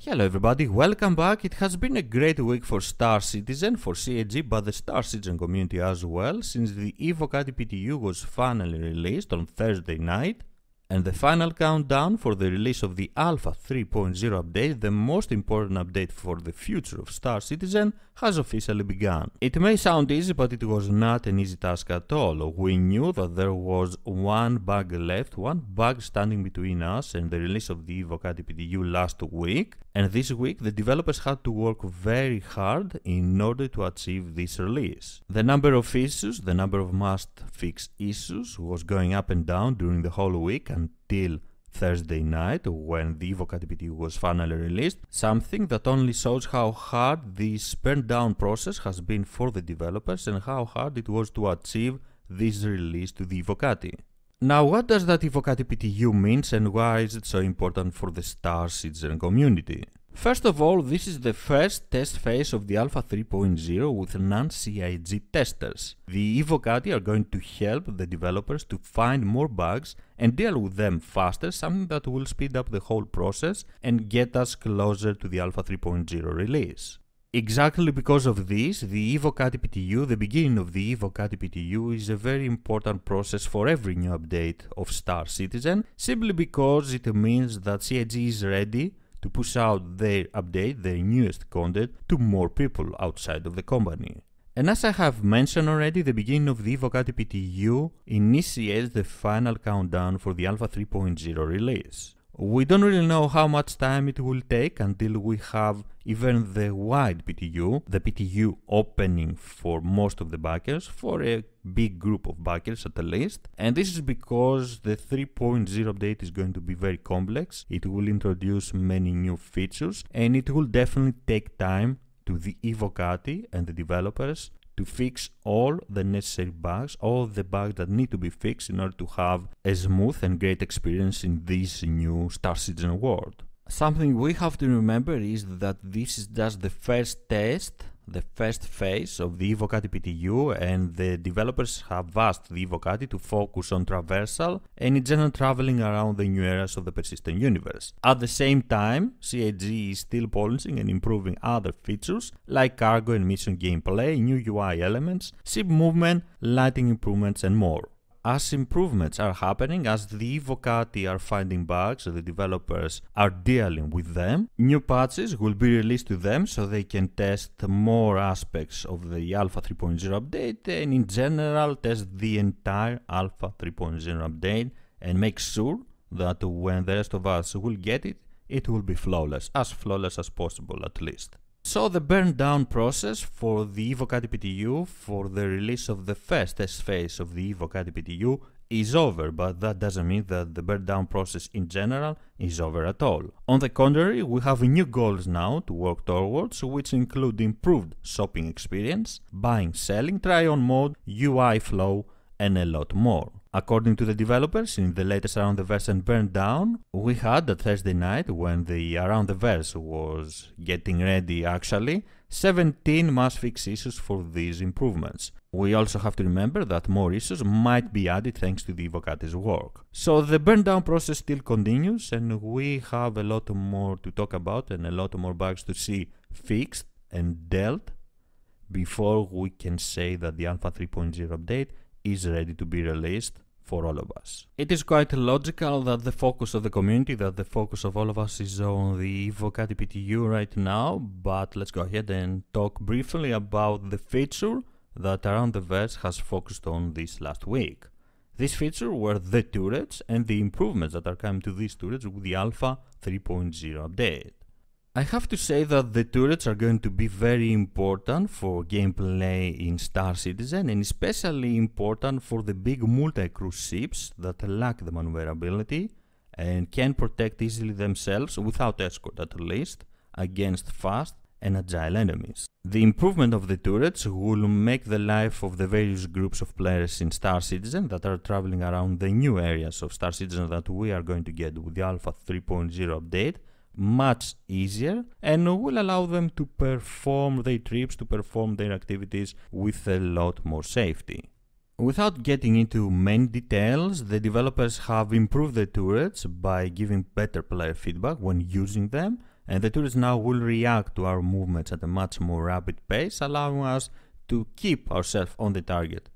Hello everybody, welcome back. It has been a great week for Star Citizen, for CAG, but the Star Citizen community as well, since the Evocati PTU was finally released on Thursday night, and the final countdown for the release of the Alpha 3.0 update, the most important update for the future of Star Citizen, has officially begun. It may sound easy, but it was not an easy task at all. We knew that there was one bug left, one bug standing between us and the release of the Evocati PTU last week, and this week the developers had to work very hard in order to achieve this release. The number of issues, the number of must-fix issues was going up and down during the whole week until Thursday night when the Evocati PTU was finally released, something that only shows how hard this burndown process has been for the developers and how hard it was to achieve this release to the Evocati. Now, what does that Evocati PTU means and why is it so important for the Star Citizen community? First of all, this is the first test phase of the Alpha 3.0 with non-CIG testers. The Evocati are going to help the developers to find more bugs and deal with them faster, something that will speed up the whole process and get us closer to the Alpha 3.0 release. Exactly because of this, the Evocati PTU, the beginning of the Evocati PTU, is a very important process for every new update of Star Citizen, simply because it means that CIG is ready to push out their update, their newest content, to more people outside of the company. And as I have mentioned already, the beginning of the Evocati PTU initiates the final countdown for the Alpha 3.0 release. We don't really know how much time it will take until we have even the wide PTU, the PTU opening for most of the backers, for a big group of backers at least. And this is because the 3.0 update is going to be very complex, it will introduce many new features, and it will definitely take time to the Evocati and the developers to fix all the necessary bugs, all the bugs that need to be fixed in order to have a smooth and great experience in this new Star Citizen world. Something we have to remember is that this is just the first test, the first phase of the Evocati PTU, and the developers have asked the Evocati to focus on traversal and in general traveling around the new areas of the persistent universe. At the same time, CIG is still polishing and improving other features like cargo and mission gameplay, new UI elements, ship movement, lighting improvements and more. As improvements are happening, as the Evocati are finding bugs, so the developers are dealing with them, new patches will be released to them so they can test more aspects of the Alpha 3.0 update and in general test the entire Alpha 3.0 update and make sure that when the rest of us will get it, it will be flawless as possible at least. So the burndown process for the Evocati PTU for the release of the first test phase of the Evocati PTU is over, but that doesn't mean that the burndown process in general is over at all. On the contrary, we have new goals now to work towards, which include improved shopping experience, buying, selling, try-on mode, UI flow, and a lot more. According to the developers, in the latest Around the Verse and Burndown, we had that Thursday night when the Around the Verse was getting ready actually, 17 must-fix issues for these improvements. We also have to remember that more issues might be added thanks to the Evocati's work. So the burndown process still continues and we have a lot more to talk about and a lot more bugs to see fixed and dealt before we can say that the Alpha 3.0 update is ready to be released for all of us. It is quite logical that the focus of the community, that the focus of all of us is on the Evocati PTU right now, but let's go ahead and talk briefly about the feature that Around the Verse has focused on this last week. This feature were the turrets and the improvements that are coming to these turrets with the Alpha 3.0 update. I have to say that the turrets are going to be very important for gameplay in Star Citizen and especially important for the big multi-crew ships that lack the maneuverability and can protect easily themselves without escort at least against fast and agile enemies. The improvement of the turrets will make the life of the various groups of players in Star Citizen that are traveling around the new areas of Star Citizen that we are going to get with the Alpha 3.0 update much easier and will allow them to perform their trips, to perform their activities with a lot more safety. Without getting into many details, the developers have improved the turrets by giving better player feedback when using them and the turrets now will react to our movements at a much more rapid pace, allowing us to keep ourselves on the target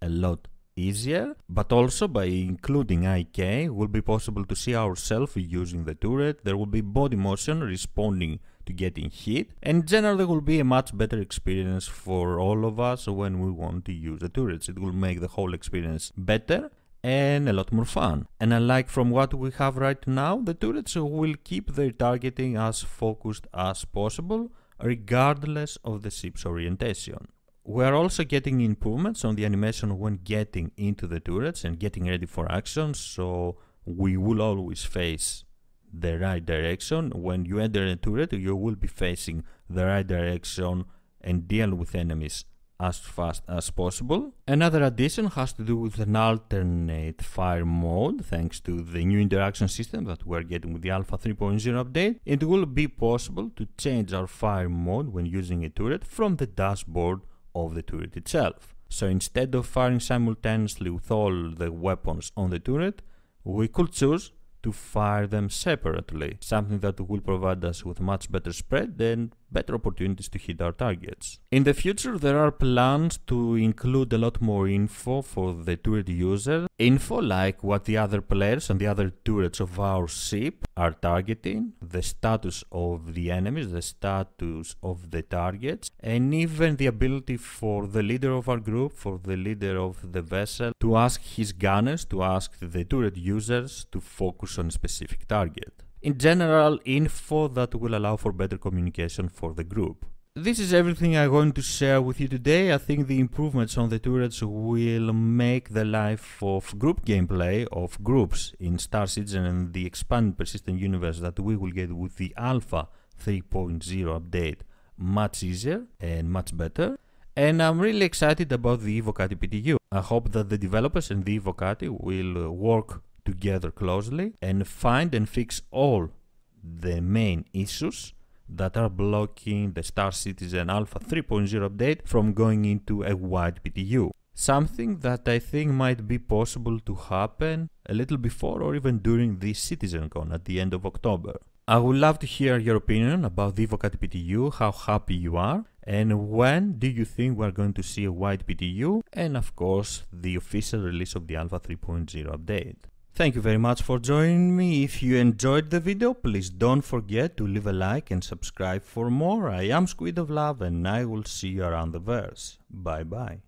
a lot easier, but also by including IK, it will be possible to see ourselves using the turret. There will be body motion responding to getting hit, and in general there will be a much better experience for all of us when we want to use the turrets. It will make the whole experience better and a lot more fun. And unlike from what we have right now, the turrets will keep their targeting as focused as possible, regardless of the ship's orientation. We are also getting improvements on the animation when getting into the turrets and getting ready for action, so we will always face the right direction. When you enter a turret, you will be facing the right direction and deal with enemies as fast as possible. Another addition has to do with an alternate fire mode. Thanks to the new interaction system that we are getting with the Alpha 3.0 update, it will be possible to change our fire mode when using a turret from the dashboard of the turret itself. So instead of firing simultaneously with all the weapons on the turret, we could choose to fire them separately, something that will provide us with much better spread and better opportunities to hit our targets. In the future, there are plans to include a lot more info for the turret user. Info like what the other players and the other turrets of our ship are targeting, the status of the enemies, the status of the targets, and even the ability for the leader of our group, for the leader of the vessel, to ask his gunners, to ask the turret users to focus on a specific target. In general, info that will allow for better communication for the group. This is everything I'm going to share with you today. I think the improvements on the turrets will make the life of group gameplay, of groups in Star Citizen and the expanded persistent universe that we will get with the Alpha 3.0 update much easier and much better. And I'm really excited about the Evocati PTU. I hope that the developers and the Evocati will work together closely and find and fix all the main issues that are blocking the Star Citizen Alpha 3.0 update from going into a wide PTU. Something that I think might be possible to happen a little before or even during the CitizenCon at the end of October. I would love to hear your opinion about the Evocati PTU, how happy you are, and when do you think we're going to see a wide PTU, and of course the official release of the Alpha 3.0 update. Thank you very much for joining me. If you enjoyed the video, please don't forget to leave a like and subscribe for more. I am SquidofLove and I will see you around the verse. Bye bye.